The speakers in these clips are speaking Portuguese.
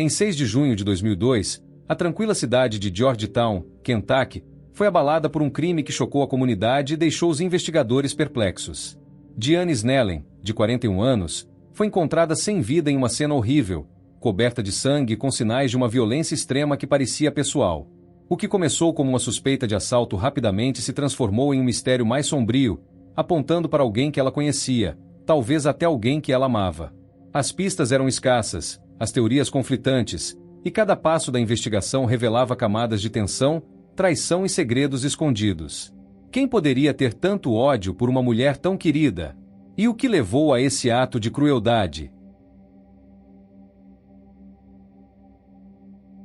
Em 6 de junho de 2002, a tranquila cidade de Georgetown, Kentucky, foi abalada por um crime que chocou a comunidade e deixou os investigadores perplexos. Diane Snellen, de 41 anos, foi encontrada sem vida em uma cena horrível, coberta de sangue e com sinais de uma violência extrema que parecia pessoal. O que começou como uma suspeita de assalto rapidamente se transformou em um mistério mais sombrio, apontando para alguém que ela conhecia, talvez até alguém que ela amava. As pistas eram escassas, as teorias conflitantes, e cada passo da investigação revelava camadas de tensão, traição e segredos escondidos. Quem poderia ter tanto ódio por uma mulher tão querida? E o que levou a esse ato de crueldade?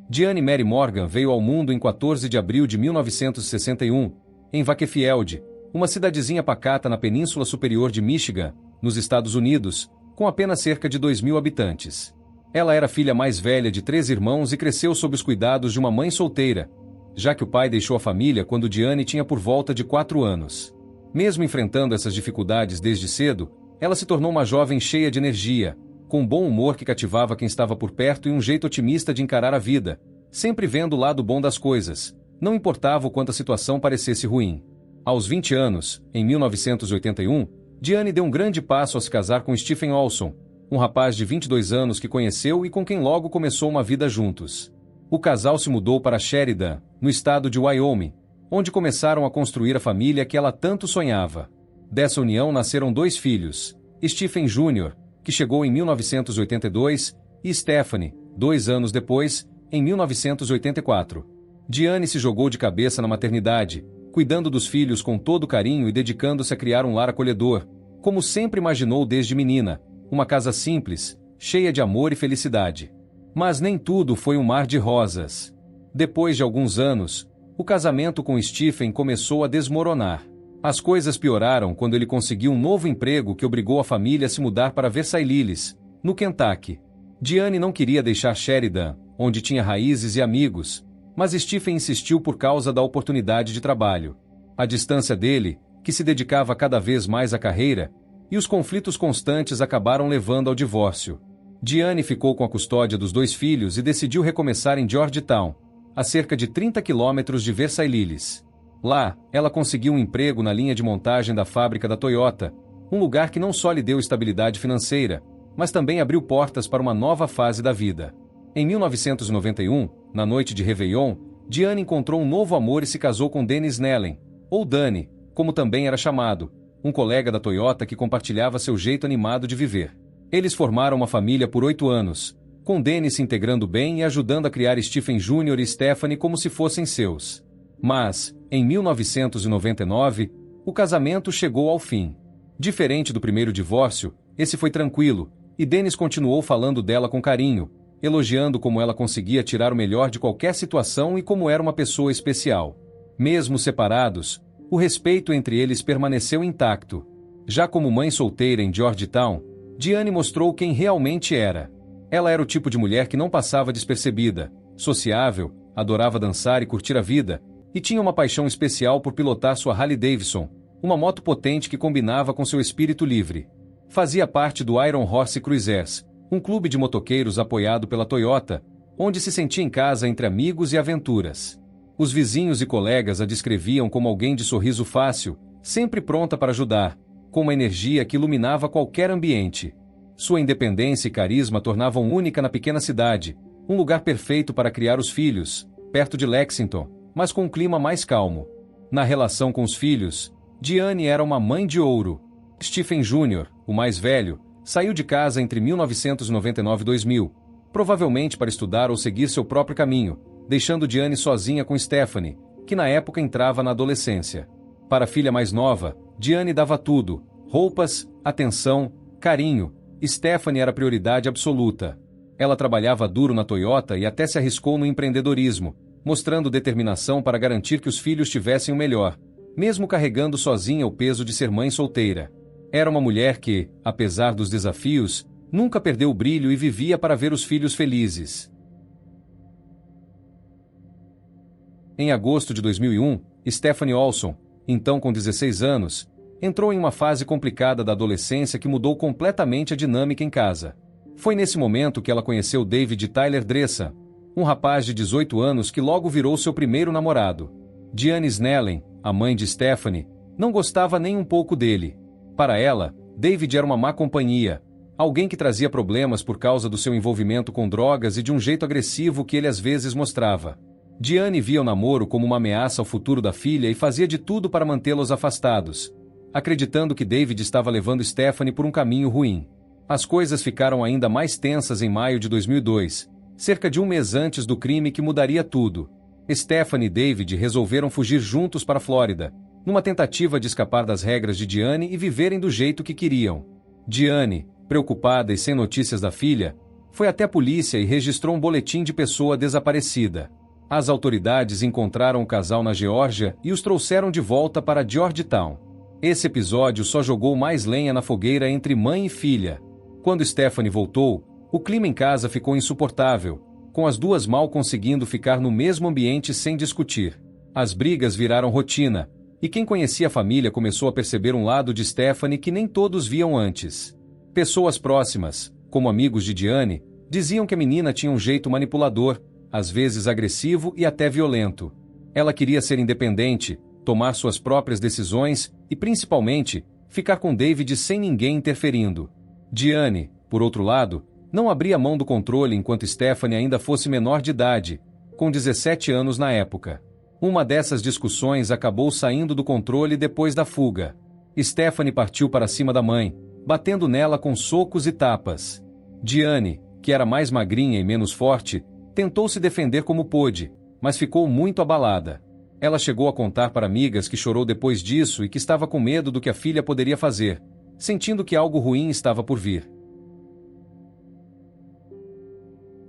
Diane Mary Morgan veio ao mundo em 14 de abril de 1961, em Wakefield, uma cidadezinha pacata na Península Superior de Michigan, nos Estados Unidos, com apenas cerca de 2.000 habitantes. Ela era filha mais velha de 3 irmãos e cresceu sob os cuidados de uma mãe solteira, já que o pai deixou a família quando Diane tinha por volta de 4 anos. Mesmo enfrentando essas dificuldades desde cedo, ela se tornou uma jovem cheia de energia, com um bom humor que cativava quem estava por perto e um jeito otimista de encarar a vida, sempre vendo o lado bom das coisas, não importava o quanto a situação parecesse ruim. Aos 20 anos, em 1981, Diane deu um grande passo ao se casar com Stephen Olson, um rapaz de 22 anos que conheceu e com quem logo começou uma vida juntos. O casal se mudou para Sheridan, no estado de Wyoming, onde começaram a construir a família que ela tanto sonhava. Dessa união nasceram 2 filhos, Stephen Jr., que chegou em 1982, e Stephanie, 2 anos depois, em 1984. Diane se jogou de cabeça na maternidade, cuidando dos filhos com todo carinho e dedicando-se a criar um lar acolhedor, como sempre imaginou desde menina, uma casa simples, cheia de amor e felicidade. Mas nem tudo foi um mar de rosas. Depois de alguns anos, o casamento com Stephen começou a desmoronar. As coisas pioraram quando ele conseguiu um novo emprego que obrigou a família a se mudar para Versailles, no Kentucky. Diane não queria deixar Sheridan, onde tinha raízes e amigos, mas Stephen insistiu por causa da oportunidade de trabalho. A distância dele, que se dedicava cada vez mais à carreira, e os conflitos constantes acabaram levando ao divórcio. Diane ficou com a custódia dos 2 filhos e decidiu recomeçar em Georgetown, a cerca de 30 quilômetros de Versailles. Lá, ela conseguiu um emprego na linha de montagem da fábrica da Toyota, um lugar que não só lhe deu estabilidade financeira, mas também abriu portas para uma nova fase da vida. Em 1991, na noite de Réveillon, Diane encontrou um novo amor e se casou com Dennis Snellen, ou Danny, como também era chamado, um colega da Toyota que compartilhava seu jeito animado de viver. Eles formaram uma família por 8 anos, com Dennis se integrando bem e ajudando a criar Stephen Jr. e Stephanie como se fossem seus. Mas, em 1999, o casamento chegou ao fim. Diferente do primeiro divórcio, esse foi tranquilo, e Dennis continuou falando dela com carinho, elogiando como ela conseguia tirar o melhor de qualquer situação e como era uma pessoa especial. Mesmo separados, o respeito entre eles permaneceu intacto. Já como mãe solteira em Georgetown, Diane mostrou quem realmente era. Ela era o tipo de mulher que não passava despercebida, sociável, adorava dançar e curtir a vida, e tinha uma paixão especial por pilotar sua Harley-Davidson, uma moto potente que combinava com seu espírito livre. Fazia parte do Iron Horse Cruisers, um clube de motoqueiros apoiado pela Toyota, onde se sentia em casa entre amigos e aventuras. Os vizinhos e colegas a descreviam como alguém de sorriso fácil, sempre pronta para ajudar, com uma energia que iluminava qualquer ambiente. Sua independência e carisma tornavam única na pequena cidade, um lugar perfeito para criar os filhos, perto de Lexington, mas com um clima mais calmo. Na relação com os filhos, Diane era uma mãe de ouro. Stephen Jr., o mais velho, saiu de casa entre 1999 e 2000, provavelmente para estudar ou seguir seu próprio caminho, deixando Diane sozinha com Stephanie, que na época entrava na adolescência. Para a filha mais nova, Diane dava tudo: roupas, atenção, carinho. Stephanie era a prioridade absoluta. Ela trabalhava duro na Toyota e até se arriscou no empreendedorismo, mostrando determinação para garantir que os filhos tivessem o melhor, mesmo carregando sozinha o peso de ser mãe solteira. Era uma mulher que, apesar dos desafios, nunca perdeu o brilho e vivia para ver os filhos felizes. Em agosto de 2001, Stephanie Olson, então com 16 anos, entrou em uma fase complicada da adolescência que mudou completamente a dinâmica em casa. Foi nesse momento que ela conheceu David Tyler Dressa, um rapaz de 18 anos que logo virou seu primeiro namorado. Diane Snellen, a mãe de Stephanie, não gostava nem um pouco dele. Para ela, David era uma má companhia, alguém que trazia problemas por causa do seu envolvimento com drogas e de um jeito agressivo que ele às vezes mostrava. Diane via o namoro como uma ameaça ao futuro da filha e fazia de tudo para mantê-los afastados, acreditando que David estava levando Stephanie por um caminho ruim. As coisas ficaram ainda mais tensas em maio de 2002, cerca de um mês antes do crime que mudaria tudo. Stephanie e David resolveram fugir juntos para a Flórida, numa tentativa de escapar das regras de Diane e viverem do jeito que queriam. Diane, preocupada e sem notícias da filha, foi até a polícia e registrou um boletim de pessoa desaparecida. As autoridades encontraram o casal na Geórgia e os trouxeram de volta para Georgetown. Esse episódio só jogou mais lenha na fogueira entre mãe e filha. Quando Stephanie voltou, o clima em casa ficou insuportável, com as duas mal conseguindo ficar no mesmo ambiente sem discutir. As brigas viraram rotina, e quem conhecia a família começou a perceber um lado de Stephanie que nem todos viam antes. Pessoas próximas, como amigos de Diane, diziam que a menina tinha um jeito manipulador, às vezes agressivo e até violento. Ela queria ser independente, tomar suas próprias decisões e, principalmente, ficar com David sem ninguém interferindo. Diane, por outro lado, não abria mão do controle enquanto Stephanie ainda fosse menor de idade, com 17 anos na época. Uma dessas discussões acabou saindo do controle depois da fuga. Stephanie partiu para cima da mãe, batendo nela com socos e tapas. Diane, que era mais magrinha e menos forte, tentou se defender como pôde, mas ficou muito abalada. Ela chegou a contar para amigas que chorou depois disso e que estava com medo do que a filha poderia fazer, sentindo que algo ruim estava por vir.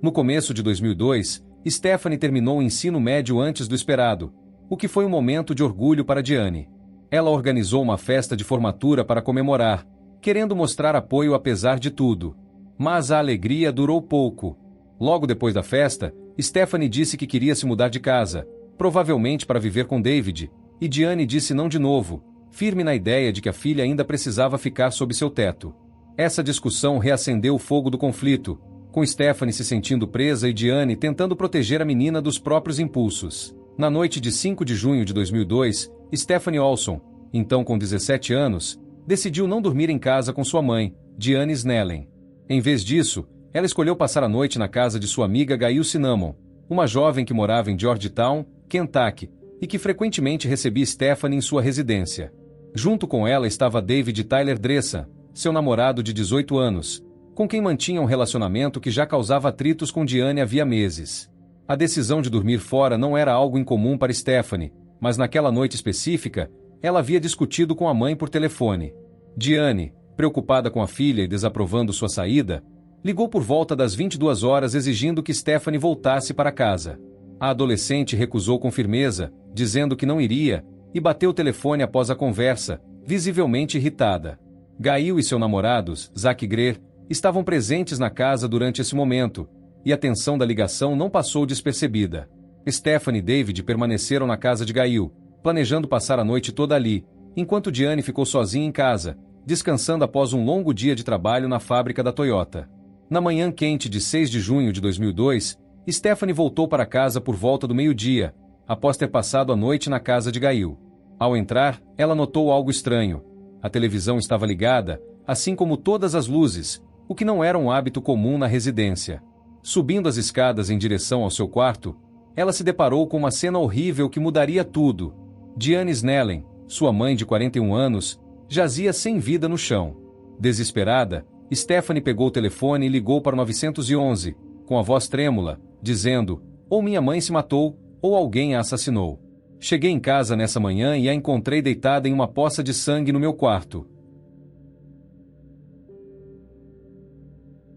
No começo de 2002, Stephanie terminou o ensino médio antes do esperado, o que foi um momento de orgulho para Diane. Ela organizou uma festa de formatura para comemorar, querendo mostrar apoio apesar de tudo. Mas a alegria durou pouco. Logo depois da festa, Stephanie disse que queria se mudar de casa, provavelmente para viver com David, e Diane disse não de novo, firme na ideia de que a filha ainda precisava ficar sob seu teto. Essa discussão reacendeu o fogo do conflito, com Stephanie se sentindo presa e Diane tentando proteger a menina dos próprios impulsos. Na noite de 5 de junho de 2002, Stephanie Olson, então com 17 anos, decidiu não dormir em casa com sua mãe, Diane Snellen. Em vez disso, ela escolheu passar a noite na casa de sua amiga Gail Cinnamon, uma jovem que morava em Georgetown, Kentucky, e que frequentemente recebia Stephanie em sua residência. Junto com ela estava David Tyler Dressa, seu namorado de 18 anos, com quem mantinha um relacionamento que já causava atritos com Diane havia meses. A decisão de dormir fora não era algo incomum para Stephanie, mas naquela noite específica, ela havia discutido com a mãe por telefone. Diane, preocupada com a filha e desaprovando sua saída, ligou por volta das 22 horas exigindo que Stephanie voltasse para casa. A adolescente recusou com firmeza, dizendo que não iria, e bateu o telefone após a conversa, visivelmente irritada. Gail e seu namorado, Zach Greer, estavam presentes na casa durante esse momento, e a tensão da ligação não passou despercebida. Stephanie e David permaneceram na casa de Gail, planejando passar a noite toda ali, enquanto Diane ficou sozinha em casa, descansando após um longo dia de trabalho na fábrica da Toyota. Na manhã quente de 6 de junho de 2002, Stephanie voltou para casa por volta do meio-dia, após ter passado a noite na casa de Gail. Ao entrar, ela notou algo estranho. A televisão estava ligada, assim como todas as luzes, o que não era um hábito comum na residência. Subindo as escadas em direção ao seu quarto, ela se deparou com uma cena horrível que mudaria tudo. Diane Snellen, sua mãe de 41 anos, jazia sem vida no chão. Desesperada, Stephanie pegou o telefone e ligou para o 911, com a voz trêmula, dizendo: ou minha mãe se matou, ou alguém a assassinou. Cheguei em casa nessa manhã e a encontrei deitada em uma poça de sangue no meu quarto.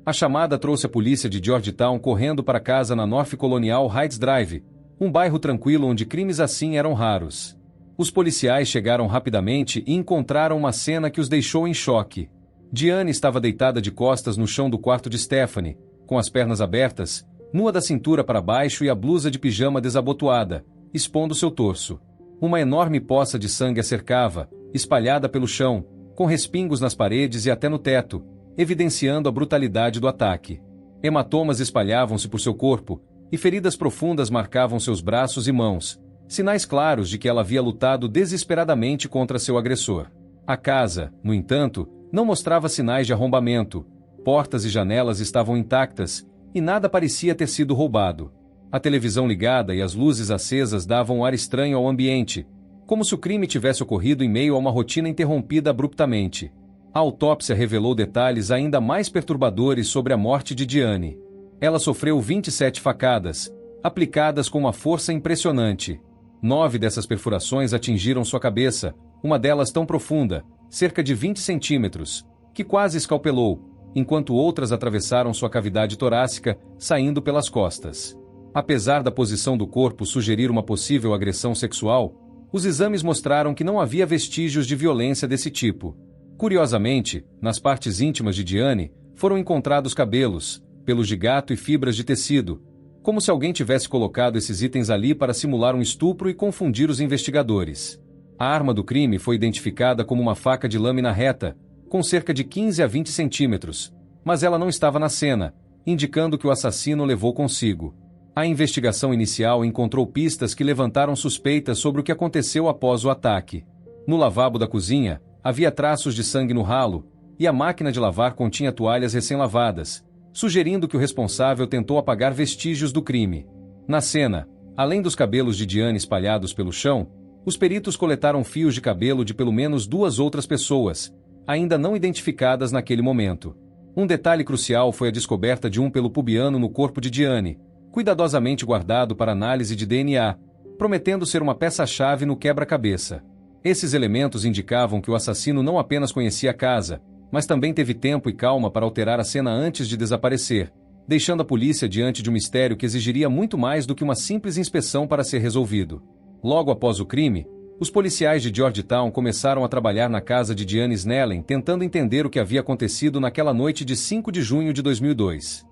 A chamada trouxe a polícia de Georgetown correndo para casa na North Colonial Heights Drive, um bairro tranquilo onde crimes assim eram raros. Os policiais chegaram rapidamente e encontraram uma cena que os deixou em choque. Diane estava deitada de costas no chão do quarto de Stephanie, com as pernas abertas, nua da cintura para baixo e a blusa de pijama desabotoada, expondo seu torso. Uma enorme poça de sangue a cercava, espalhada pelo chão, com respingos nas paredes e até no teto, evidenciando a brutalidade do ataque. Hematomas espalhavam-se por seu corpo, e feridas profundas marcavam seus braços e mãos, sinais claros de que ela havia lutado desesperadamente contra seu agressor. A casa, no entanto, não mostrava sinais de arrombamento, portas e janelas estavam intactas, e nada parecia ter sido roubado. A televisão ligada e as luzes acesas davam um ar estranho ao ambiente, como se o crime tivesse ocorrido em meio a uma rotina interrompida abruptamente. A autópsia revelou detalhes ainda mais perturbadores sobre a morte de Diane. Ela sofreu 27 facadas, aplicadas com uma força impressionante. 9 dessas perfurações atingiram sua cabeça, uma delas tão profunda, cerca de 20 centímetros, que quase escalpelou, enquanto outras atravessaram sua cavidade torácica, saindo pelas costas. Apesar da posição do corpo sugerir uma possível agressão sexual, os exames mostraram que não havia vestígios de violência desse tipo. Curiosamente, nas partes íntimas de Diane, foram encontrados cabelos, pelos de gato e fibras de tecido, como se alguém tivesse colocado esses itens ali para simular um estupro e confundir os investigadores. A arma do crime foi identificada como uma faca de lâmina reta, com cerca de 15 a 20 centímetros, mas ela não estava na cena, indicando que o assassino levou consigo. A investigação inicial encontrou pistas que levantaram suspeitas sobre o que aconteceu após o ataque. No lavabo da cozinha, havia traços de sangue no ralo, e a máquina de lavar continha toalhas recém-lavadas, sugerindo que o responsável tentou apagar vestígios do crime. Na cena, além dos cabelos de Diane espalhados pelo chão, os peritos coletaram fios de cabelo de pelo menos 2 outras pessoas, ainda não identificadas naquele momento. Um detalhe crucial foi a descoberta de um pelo pubiano no corpo de Diane, cuidadosamente guardado para análise de DNA, prometendo ser uma peça-chave no quebra-cabeça. Esses elementos indicavam que o assassino não apenas conhecia a casa, mas também teve tempo e calma para alterar a cena antes de desaparecer, deixando a polícia diante de um mistério que exigiria muito mais do que uma simples inspeção para ser resolvido. Logo após o crime, os policiais de Georgetown começaram a trabalhar na casa de Diane Snellen, tentando entender o que havia acontecido naquela noite de 5 de junho de 2002.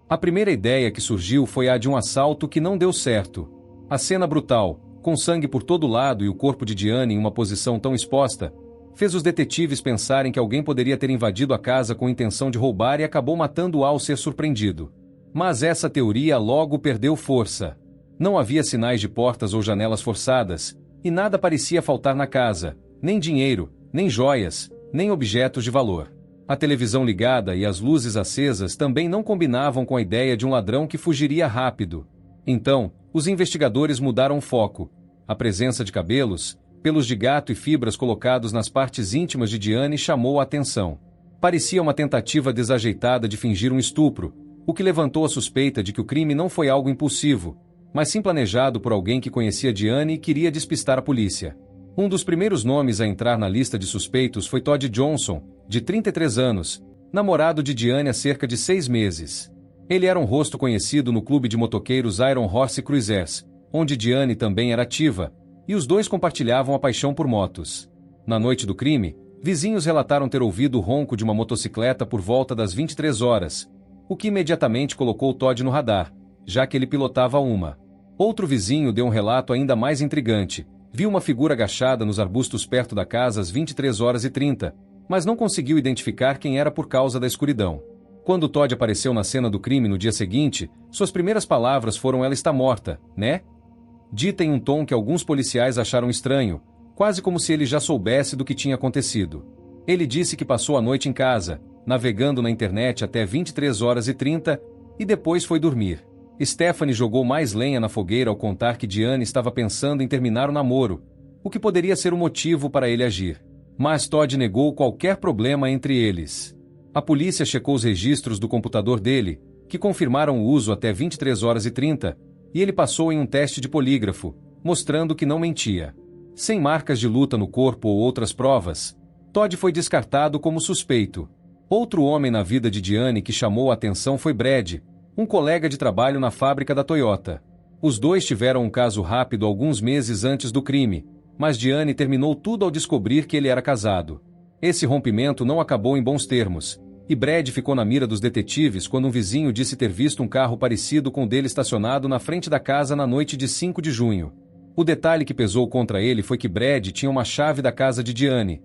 A primeira ideia que surgiu foi a de um assalto que não deu certo. A cena brutal, com sangue por todo lado e o corpo de Diane em uma posição tão exposta, fez os detetives pensarem que alguém poderia ter invadido a casa com intenção de roubar e acabou matando-a ao ser surpreendido. Mas essa teoria logo perdeu força. Não havia sinais de portas ou janelas forçadas, e nada parecia faltar na casa, nem dinheiro, nem joias, nem objetos de valor. A televisão ligada e as luzes acesas também não combinavam com a ideia de um ladrão que fugiria rápido. Então, os investigadores mudaram o foco. A presença de cabelos, pelos de gato e fibras colocados nas partes íntimas de Diane chamou a atenção. Parecia uma tentativa desajeitada de fingir um estupro, o que levantou a suspeita de que o crime não foi algo impulsivo, mas sim planejado por alguém que conhecia Diane e queria despistar a polícia. Um dos primeiros nomes a entrar na lista de suspeitos foi Todd Johnson, de 33 anos, namorado de Diane há cerca de 6 meses. Ele era um rosto conhecido no clube de motoqueiros Iron Horse Cruisers, onde Diane também era ativa, e os dois compartilhavam a paixão por motos. Na noite do crime, vizinhos relataram ter ouvido o ronco de uma motocicleta por volta das 23 horas, o que imediatamente colocou Todd no radar, já que ele pilotava uma. Outro vizinho deu um relato ainda mais intrigante. Viu uma figura agachada nos arbustos perto da casa às 23h30, mas não conseguiu identificar quem era por causa da escuridão. Quando Todd apareceu na cena do crime no dia seguinte, suas primeiras palavras foram "ela está morta, né?", dita em um tom que alguns policiais acharam estranho, quase como se ele já soubesse do que tinha acontecido. Ele disse que passou a noite em casa, navegando na internet até 23h30 e depois foi dormir. Stephanie jogou mais lenha na fogueira ao contar que Diane estava pensando em terminar o namoro, o que poderia ser o motivo para ele agir. Mas Todd negou qualquer problema entre eles. A polícia checou os registros do computador dele, que confirmaram o uso até 23h30, e ele passou em um teste de polígrafo, mostrando que não mentia. Sem marcas de luta no corpo ou outras provas, Todd foi descartado como suspeito. Outro homem na vida de Diane que chamou a atenção foi Brad, um colega de trabalho na fábrica da Toyota. Os dois tiveram um caso rápido alguns meses antes do crime, mas Diane terminou tudo ao descobrir que ele era casado. Esse rompimento não acabou em bons termos, e Brad ficou na mira dos detetives quando um vizinho disse ter visto um carro parecido com o dele estacionado na frente da casa na noite de 5 de junho. O detalhe que pesou contra ele foi que Brad tinha uma chave da casa de Diane.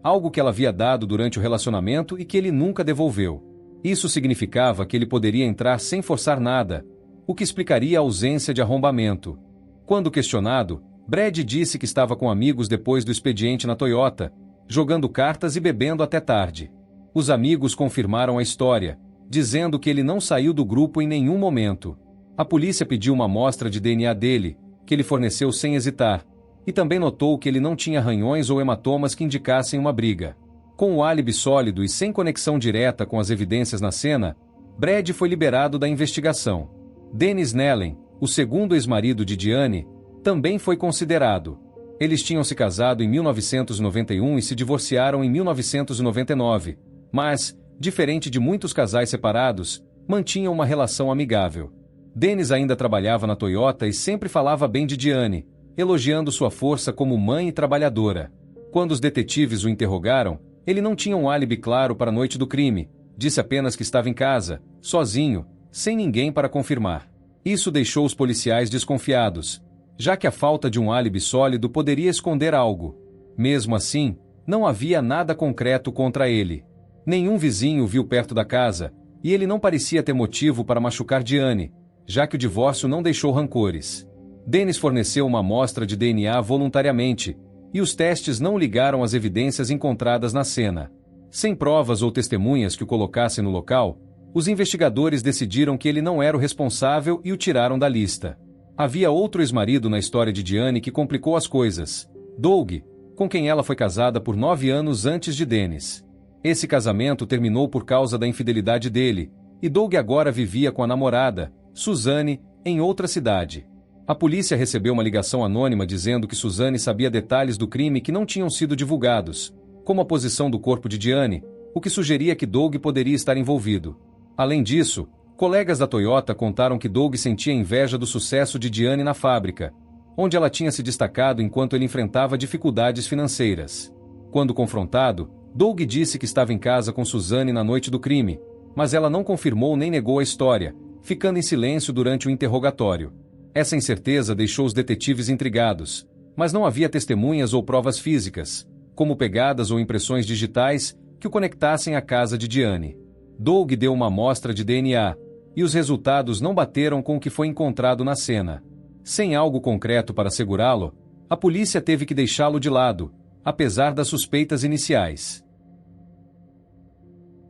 algo que ela havia dado durante o relacionamento e que ele nunca devolveu. Isso significava que ele poderia entrar sem forçar nada, o que explicaria a ausência de arrombamento. Quando questionado, Brad disse que estava com amigos depois do expediente na Toyota, jogando cartas e bebendo até tarde. Os amigos confirmaram a história, dizendo que ele não saiu do grupo em nenhum momento. A polícia pediu uma amostra de DNA dele, que ele forneceu sem hesitar, e também notou que ele não tinha arranhões ou hematomas que indicassem uma briga. Com o álibi sólido e sem conexão direta com as evidências na cena, Brad foi liberado da investigação. Dennis Nellen, o segundo ex-marido de Diane, também foi considerado. Eles tinham se casado em 1991 e se divorciaram em 1999, mas, diferente de muitos casais separados, mantinham uma relação amigável. Dennis ainda trabalhava na Toyota e sempre falava bem de Diane, elogiando sua força como mãe e trabalhadora. Quando os detetives o interrogaram, ele não tinha um álibi claro para a noite do crime, disse apenas que estava em casa, sozinho, sem ninguém para confirmar. Isso deixou os policiais desconfiados, já que a falta de um álibi sólido poderia esconder algo. Mesmo assim, não havia nada concreto contra ele. Nenhum vizinho o viu perto da casa, e ele não parecia ter motivo para machucar Diane, já que o divórcio não deixou rancores. Dennis forneceu uma amostra de DNA voluntariamente, e os testes não ligaram as evidências encontradas na cena. Sem provas ou testemunhas que o colocassem no local, os investigadores decidiram que ele não era o responsável e o tiraram da lista. Havia outro ex-marido na história de Diane que complicou as coisas, Doug, com quem ela foi casada por 9 anos antes de Dennis. Esse casamento terminou por causa da infidelidade dele, e Doug agora vivia com a namorada, Suzanne, em outra cidade. A polícia recebeu uma ligação anônima dizendo que Suzanne sabia detalhes do crime que não tinham sido divulgados, como a posição do corpo de Diane, o que sugeria que Doug poderia estar envolvido. Além disso, colegas da Toyota contaram que Doug sentia inveja do sucesso de Diane na fábrica, onde ela tinha se destacado enquanto ele enfrentava dificuldades financeiras. Quando confrontado, Doug disse que estava em casa com Suzanne na noite do crime, mas ela não confirmou nem negou a história, ficando em silêncio durante o interrogatório. Essa incerteza deixou os detetives intrigados, mas não havia testemunhas ou provas físicas, como pegadas ou impressões digitais, que o conectassem à casa de Diane. Doug deu uma amostra de DNA, e os resultados não bateram com o que foi encontrado na cena. Sem algo concreto para segurá-lo, a polícia teve que deixá-lo de lado, apesar das suspeitas iniciais.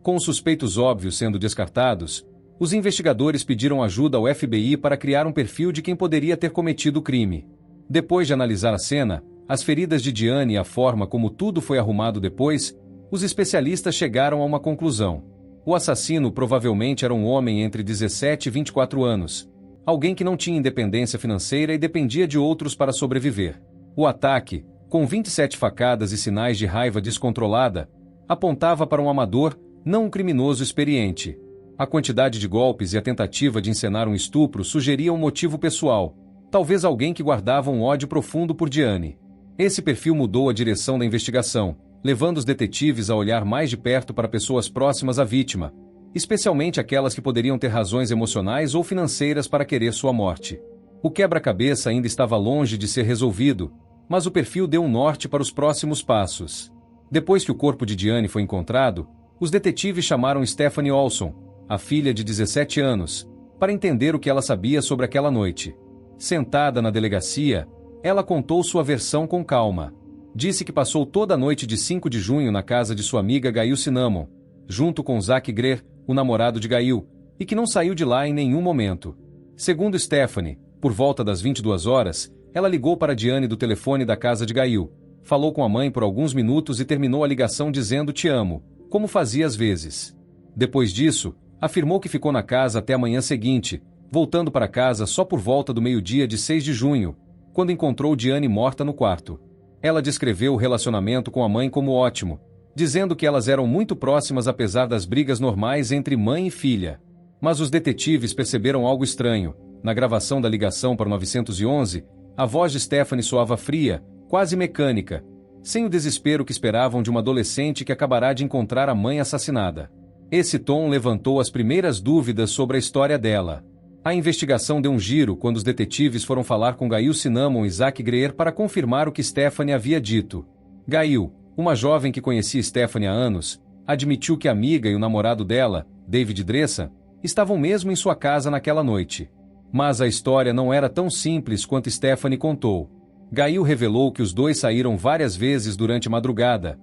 Com os suspeitos óbvios sendo descartados, os investigadores pediram ajuda ao FBI para criar um perfil de quem poderia ter cometido o crime. Depois de analisar a cena, as feridas de Diane e a forma como tudo foi arrumado depois, os especialistas chegaram a uma conclusão. O assassino provavelmente era um homem entre 17 e 24 anos, alguém que não tinha independência financeira e dependia de outros para sobreviver. O ataque, com 27 facadas e sinais de raiva descontrolada, apontava para um amador, não um criminoso experiente. A quantidade de golpes e a tentativa de encenar um estupro sugeriam um motivo pessoal, talvez alguém que guardava um ódio profundo por Diane. Esse perfil mudou a direção da investigação, levando os detetives a olhar mais de perto para pessoas próximas à vítima, especialmente aquelas que poderiam ter razões emocionais ou financeiras para querer sua morte. O quebra-cabeça ainda estava longe de ser resolvido, mas o perfil deu um norte para os próximos passos. Depois que o corpo de Diane foi encontrado, os detetives chamaram Stephanie Olson, a filha de 17 anos, para entender o que ela sabia sobre aquela noite. Sentada na delegacia, ela contou sua versão com calma. Disse que passou toda a noite de 5 de junho na casa de sua amiga Gail Cinnamon, junto com Zach Greer, o namorado de Gail, e que não saiu de lá em nenhum momento. Segundo Stephanie, por volta das 22 horas, ela ligou para Diane do telefone da casa de Gail, falou com a mãe por alguns minutos e terminou a ligação dizendo "te amo", como fazia às vezes. Depois disso, afirmou que ficou na casa até a manhã seguinte, voltando para casa só por volta do meio-dia de 6 de junho, quando encontrou Diane morta no quarto. Ela descreveu o relacionamento com a mãe como ótimo, dizendo que elas eram muito próximas apesar das brigas normais entre mãe e filha. Mas os detetives perceberam algo estranho. Na gravação da ligação para o 911, a voz de Stephanie soava fria, quase mecânica, sem o desespero que esperavam de uma adolescente que acabará de encontrar a mãe assassinada. Esse tom levantou as primeiras dúvidas sobre a história dela. A investigação deu um giro quando os detetives foram falar com Gail Cinnamon e Zach Greer para confirmar o que Stephanie havia dito. Gail, uma jovem que conhecia Stephanie há anos, admitiu que a amiga e o namorado dela, David Dressa, estavam mesmo em sua casa naquela noite. Mas a história não era tão simples quanto Stephanie contou. Gail revelou que os dois saíram várias vezes durante a madrugada,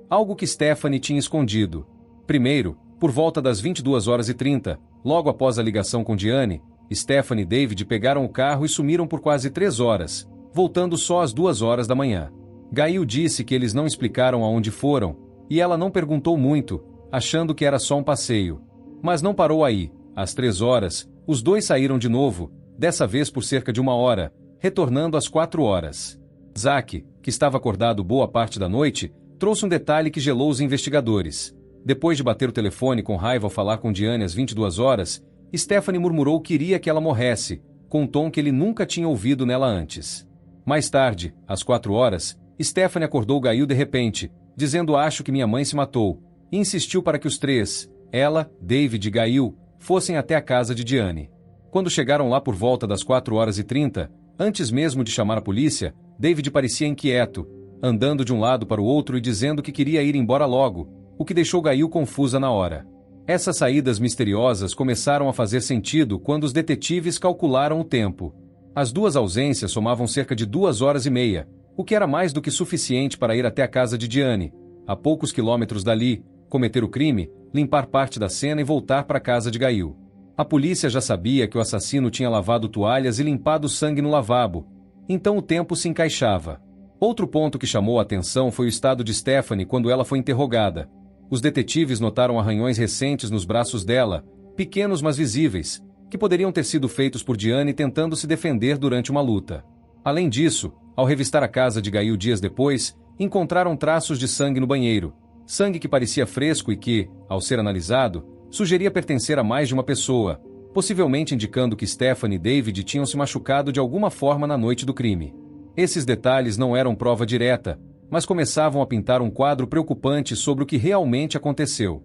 algo que Stephanie tinha escondido. Primeiro, por volta das 22h30, logo após a ligação com Diane, Stephanie e David pegaram o carro e sumiram por quase 3 horas, voltando só às 2h da manhã. Gail disse que eles não explicaram aonde foram, e ela não perguntou muito, achando que era só um passeio. Mas não parou aí. Às 3 horas, os dois saíram de novo, dessa vez por cerca de 1 hora, retornando às 4 horas. Zack, que estava acordado boa parte da noite, trouxe um detalhe que gelou os investigadores. Depois de bater o telefone com raiva ao falar com Diane às 22 horas, Stephanie murmurou que queria que ela morresse, com um tom que ele nunca tinha ouvido nela antes. Mais tarde, às 4 horas, Stephanie acordou Gail de repente, dizendo "acho que minha mãe se matou", e insistiu para que os três, ela, David e Gail, fossem até a casa de Diane. Quando chegaram lá por volta das 4h30, antes mesmo de chamar a polícia, David parecia inquieto, andando de um lado para o outro e dizendo que queria ir embora logo, o que deixou Gail confusa na hora. Essas saídas misteriosas começaram a fazer sentido quando os detetives calcularam o tempo. As duas ausências somavam cerca de 2h30, o que era mais do que suficiente para ir até a casa de Diane, a poucos quilômetros dali, cometer o crime, limpar parte da cena e voltar para a casa de Gail. A polícia já sabia que o assassino tinha lavado toalhas e limpado sangue no lavabo, então o tempo se encaixava. Outro ponto que chamou a atenção foi o estado de Stephanie quando ela foi interrogada. Os detetives notaram arranhões recentes nos braços dela, pequenos mas visíveis, que poderiam ter sido feitos por Diane tentando se defender durante uma luta. Além disso, ao revistar a casa de Gail dias depois, encontraram traços de sangue no banheiro. Sangue que parecia fresco e que, ao ser analisado, sugeria pertencer a mais de uma pessoa, possivelmente indicando que Stephanie e David tinham se machucado de alguma forma na noite do crime. Esses detalhes não eram prova direta, mas começavam a pintar um quadro preocupante sobre o que realmente aconteceu.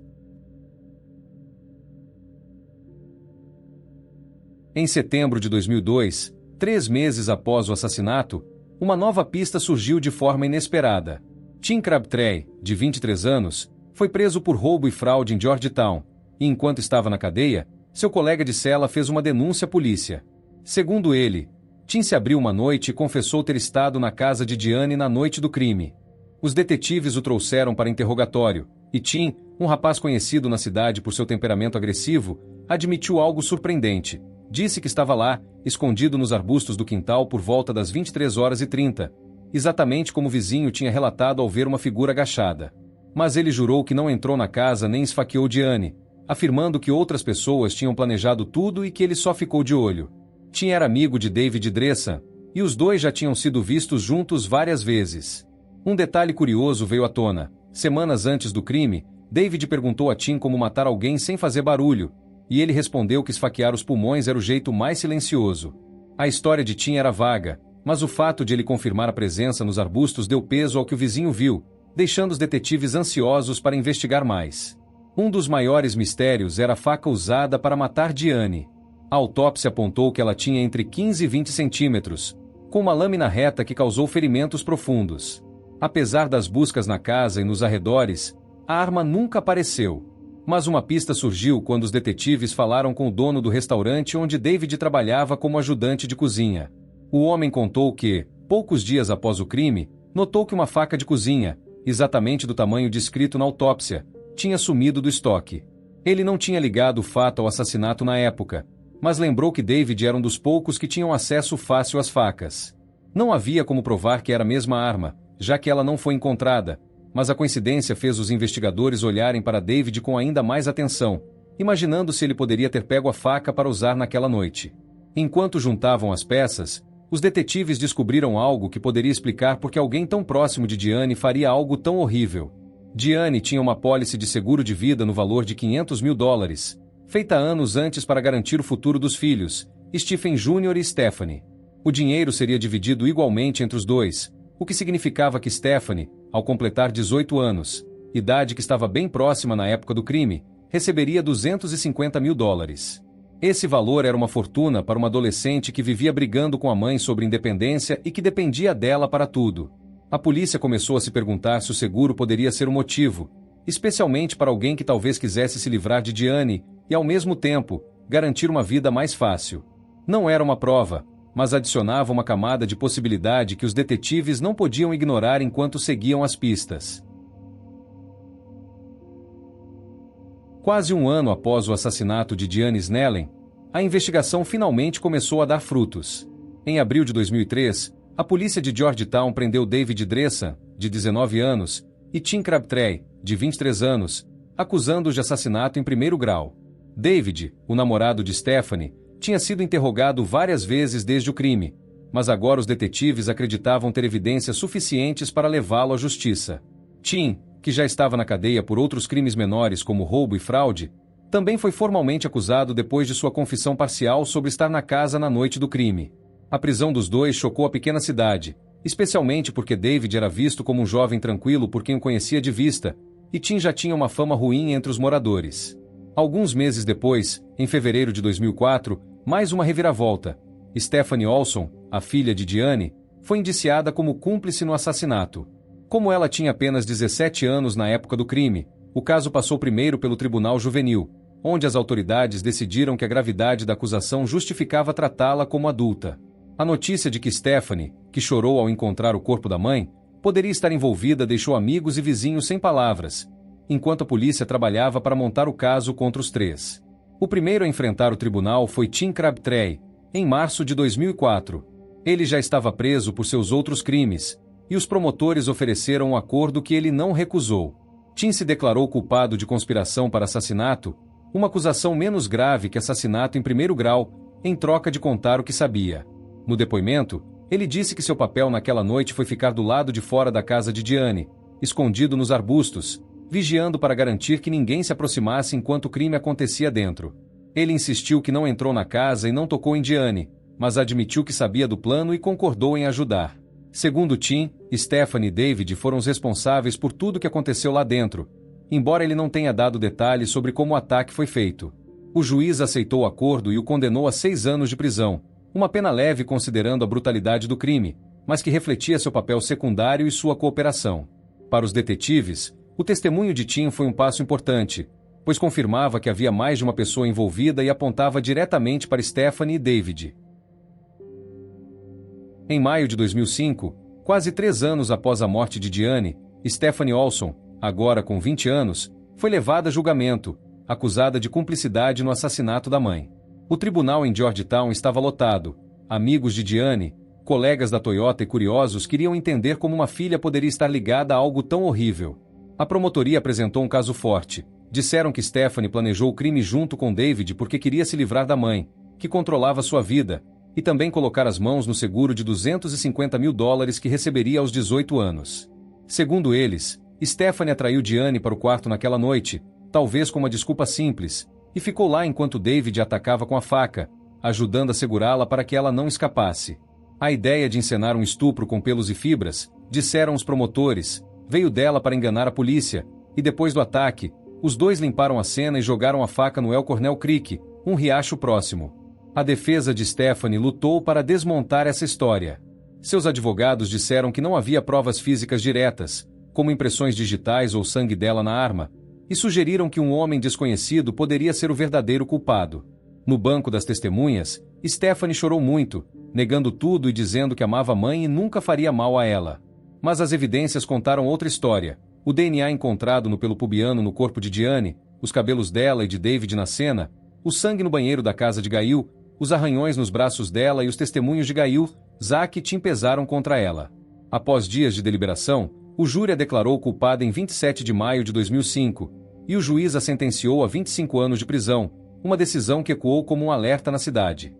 Em setembro de 2002, 3 meses após o assassinato, uma nova pista surgiu de forma inesperada. Tim Crabtree, de 23 anos, foi preso por roubo e fraude em Georgetown, e enquanto estava na cadeia, seu colega de cela fez uma denúncia à polícia. Segundo ele, Tim se abriu uma noite e confessou ter estado na casa de Diane na noite do crime. Os detetives o trouxeram para interrogatório, e Tim, um rapaz conhecido na cidade por seu temperamento agressivo, admitiu algo surpreendente. Disse que estava lá, escondido nos arbustos do quintal por volta das 23h30, exatamente como o vizinho tinha relatado ao ver uma figura agachada. Mas ele jurou que não entrou na casa nem esfaqueou Diane, afirmando que outras pessoas tinham planejado tudo e que ele só ficou de olho. Tim era amigo de David Dressa, e os dois já tinham sido vistos juntos várias vezes. Um detalhe curioso veio à tona. Semanas antes do crime, David perguntou a Tim como matar alguém sem fazer barulho, e ele respondeu que esfaquear os pulmões era o jeito mais silencioso. A história de Tim era vaga, mas o fato de ele confirmar a presença nos arbustos deu peso ao que o vizinho viu, deixando os detetives ansiosos para investigar mais. Um dos maiores mistérios era a faca usada para matar Diane. A autópsia apontou que ela tinha entre 15 e 20 centímetros, com uma lâmina reta que causou ferimentos profundos. Apesar das buscas na casa e nos arredores, a arma nunca apareceu. Mas uma pista surgiu quando os detetives falaram com o dono do restaurante onde David trabalhava como ajudante de cozinha. O homem contou que, poucos dias após o crime, notou que uma faca de cozinha, exatamente do tamanho descrito na autópsia, tinha sumido do estoque. Ele não tinha ligado o fato ao assassinato na época, mas lembrou que David era um dos poucos que tinham acesso fácil às facas. Não havia como provar que era a mesma arma, já que ela não foi encontrada, mas a coincidência fez os investigadores olharem para David com ainda mais atenção, imaginando se ele poderia ter pego a faca para usar naquela noite. Enquanto juntavam as peças, os detetives descobriram algo que poderia explicar por que alguém tão próximo de Diane faria algo tão horrível. Diane tinha uma apólice de seguro de vida no valor de $500 mil, feita anos antes para garantir o futuro dos filhos, Stephen Jr. e Stephanie. O dinheiro seria dividido igualmente entre os dois, o que significava que Stephanie, ao completar 18 anos, idade que estava bem próxima na época do crime, receberia $250 mil. Esse valor era uma fortuna para uma adolescente que vivia brigando com a mãe sobre independência e que dependia dela para tudo. A polícia começou a se perguntar se o seguro poderia ser o motivo, especialmente para alguém que talvez quisesse se livrar de Diane e, ao mesmo tempo, garantir uma vida mais fácil. Não era uma prova, mas adicionava uma camada de possibilidade que os detetives não podiam ignorar enquanto seguiam as pistas. Quase um ano após o assassinato de Diane Snellen, a investigação finalmente começou a dar frutos. Em abril de 2003, a polícia de Georgetown prendeu David Dresan, de 19 anos, e Tim Crabtree, de 23 anos, acusando-os de assassinato em primeiro grau. David, o namorado de Stephanie, tinha sido interrogado várias vezes desde o crime, mas agora os detetives acreditavam ter evidências suficientes para levá-lo à justiça. Tim, que já estava na cadeia por outros crimes menores como roubo e fraude, também foi formalmente acusado depois de sua confissão parcial sobre estar na casa na noite do crime. A prisão dos dois chocou a pequena cidade, especialmente porque David era visto como um jovem tranquilo por quem o conhecia de vista, e Tim já tinha uma fama ruim entre os moradores. Alguns meses depois, em fevereiro de 2004, mais uma reviravolta. Stephanie Olson, a filha de Diane, foi indiciada como cúmplice no assassinato. Como ela tinha apenas 17 anos na época do crime, o caso passou primeiro pelo Tribunal Juvenil, onde as autoridades decidiram que a gravidade da acusação justificava tratá-la como adulta. A notícia de que Stephanie, que chorou ao encontrar o corpo da mãe, poderia estar envolvida deixou amigos e vizinhos sem palavras, enquanto a polícia trabalhava para montar o caso contra os três. O primeiro a enfrentar o tribunal foi Tim Crabtree, em março de 2004. Ele já estava preso por seus outros crimes, e os promotores ofereceram um acordo que ele não recusou. Tim se declarou culpado de conspiração para assassinato, uma acusação menos grave que assassinato em primeiro grau, em troca de contar o que sabia. No depoimento, ele disse que seu papel naquela noite foi ficar do lado de fora da casa de Diane, escondido nos arbustos, vigiando para garantir que ninguém se aproximasse enquanto o crime acontecia dentro. Ele insistiu que não entrou na casa e não tocou em Diane, mas admitiu que sabia do plano e concordou em ajudar. Segundo Tim, Stephanie e David foram os responsáveis por tudo que aconteceu lá dentro, embora ele não tenha dado detalhes sobre como o ataque foi feito. O juiz aceitou o acordo e o condenou a 6 anos de prisão, uma pena leve considerando a brutalidade do crime, mas que refletia seu papel secundário e sua cooperação. Para os detetives, o testemunho de Tim foi um passo importante, pois confirmava que havia mais de uma pessoa envolvida e apontava diretamente para Stephanie e David. Em maio de 2005, quase 3 anos após a morte de Diane, Stephanie Olson, agora com 20 anos, foi levada a julgamento, acusada de cumplicidade no assassinato da mãe. O tribunal em Georgetown estava lotado. Amigos de Diane, colegas da Toyota e curiosos queriam entender como uma filha poderia estar ligada a algo tão horrível. A promotoria apresentou um caso forte. Disseram que Stephanie planejou o crime junto com David porque queria se livrar da mãe, que controlava sua vida, e também colocar as mãos no seguro de $250 mil que receberia aos 18 anos. Segundo eles, Stephanie atraiu Diane para o quarto naquela noite, talvez com uma desculpa simples, e ficou lá enquanto David a atacava com a faca, ajudando a segurá-la para que ela não escapasse. A ideia de encenar um estupro com pelos e fibras, disseram os promotores, veio dela para enganar a polícia, e depois do ataque, os dois limparam a cena e jogaram a faca no Elkhorn Creek, um riacho próximo. A defesa de Stephanie lutou para desmontar essa história. Seus advogados disseram que não havia provas físicas diretas, como impressões digitais ou sangue dela na arma, e sugeriram que um homem desconhecido poderia ser o verdadeiro culpado. No banco das testemunhas, Stephanie chorou muito, negando tudo e dizendo que amava a mãe e nunca faria mal a ela. Mas as evidências contaram outra história. O DNA encontrado no pelo pubiano no corpo de Diane, os cabelos dela e de David na cena, o sangue no banheiro da casa de Gail, os arranhões nos braços dela e os testemunhos de Gail, Zack e Tim pesaram contra ela. Após dias de deliberação, o júri a declarou culpada em 27 de maio de 2005, e o juiz a sentenciou a 25 anos de prisão, uma decisão que ecoou como um alerta na cidade.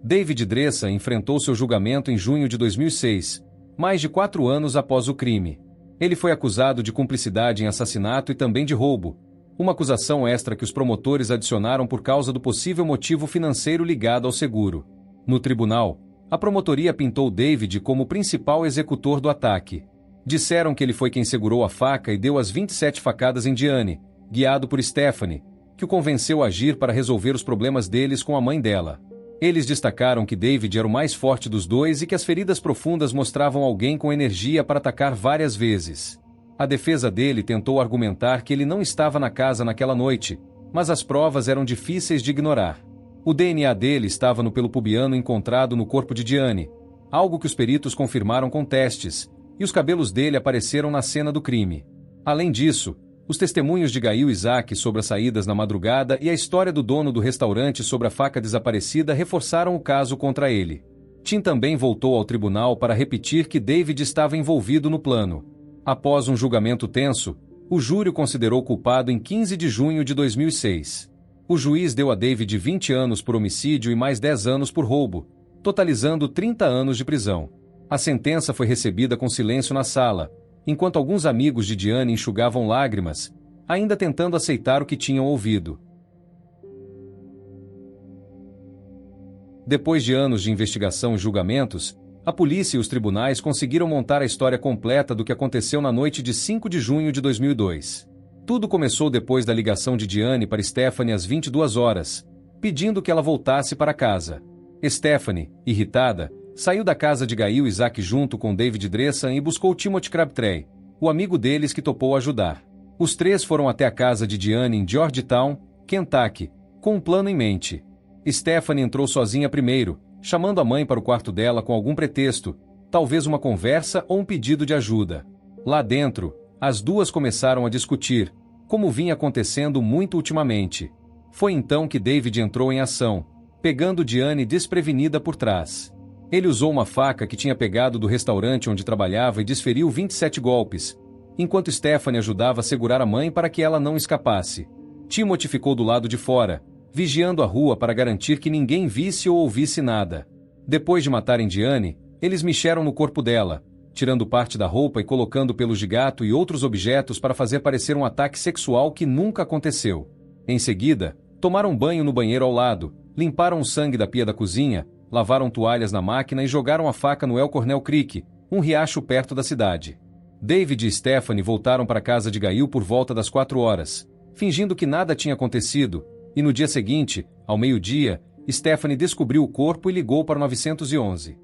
David Dresan enfrentou seu julgamento em junho de 2006, mais de 4 anos após o crime. Ele foi acusado de cumplicidade em assassinato e também de roubo, uma acusação extra que os promotores adicionaram por causa do possível motivo financeiro ligado ao seguro. No tribunal, a promotoria pintou David como o principal executor do ataque. Disseram que ele foi quem segurou a faca e deu as 27 facadas em Diane, guiado por Stephanie, que o convenceu a agir para resolver os problemas deles com a mãe dela. Eles destacaram que David era o mais forte dos dois e que as feridas profundas mostravam alguém com energia para atacar várias vezes. A defesa dele tentou argumentar que ele não estava na casa naquela noite, mas as provas eram difíceis de ignorar. O DNA dele estava no pelo pubiano encontrado no corpo de Diane, algo que os peritos confirmaram com testes, e os cabelos dele apareceram na cena do crime. Além disso, os testemunhos de Gail e Isaac sobre as saídas na madrugada e a história do dono do restaurante sobre a faca desaparecida reforçaram o caso contra ele. Tim também voltou ao tribunal para repetir que David estava envolvido no plano. Após um julgamento tenso, o júri o considerou culpado em 15 de junho de 2006. O juiz deu a David 20 anos por homicídio e mais 10 anos por roubo, totalizando 30 anos de prisão. A sentença foi recebida com silêncio na sala, enquanto alguns amigos de Diane enxugavam lágrimas, ainda tentando aceitar o que tinham ouvido. Depois de anos de investigação e julgamentos, a polícia e os tribunais conseguiram montar a história completa do que aconteceu na noite de 5 de junho de 2002. Tudo começou depois da ligação de Diane para Stephanie às 22 horas, pedindo que ela voltasse para casa. Stephanie, irritada, saiu da casa de Gail e Isaac junto com David Dressan e buscou Timothy Crabtree, o amigo deles que topou ajudar. Os três foram até a casa de Diane em Georgetown, Kentucky, com um plano em mente. Stephanie entrou sozinha primeiro, chamando a mãe para o quarto dela com algum pretexto, talvez uma conversa ou um pedido de ajuda. Lá dentro, as duas começaram a discutir, como vinha acontecendo muito ultimamente. Foi então que David entrou em ação, pegando Diane desprevenida por trás. Ele usou uma faca que tinha pegado do restaurante onde trabalhava e desferiu 27 golpes, enquanto Stephanie ajudava a segurar a mãe para que ela não escapasse. Timothy ficou do lado de fora, vigiando a rua para garantir que ninguém visse ou ouvisse nada. Depois de matarem Diane, eles mexeram no corpo dela, tirando parte da roupa e colocando pelos de gato e outros objetos para fazer parecer um ataque sexual que nunca aconteceu. Em seguida, tomaram banho no banheiro ao lado, limparam o sangue da pia da cozinha, lavaram toalhas na máquina e jogaram a faca no Elcornell Creek, um riacho perto da cidade. David e Stephanie voltaram para a casa de Gail por volta das 4 horas, fingindo que nada tinha acontecido, e no dia seguinte, ao meio-dia, Stephanie descobriu o corpo e ligou para o 911.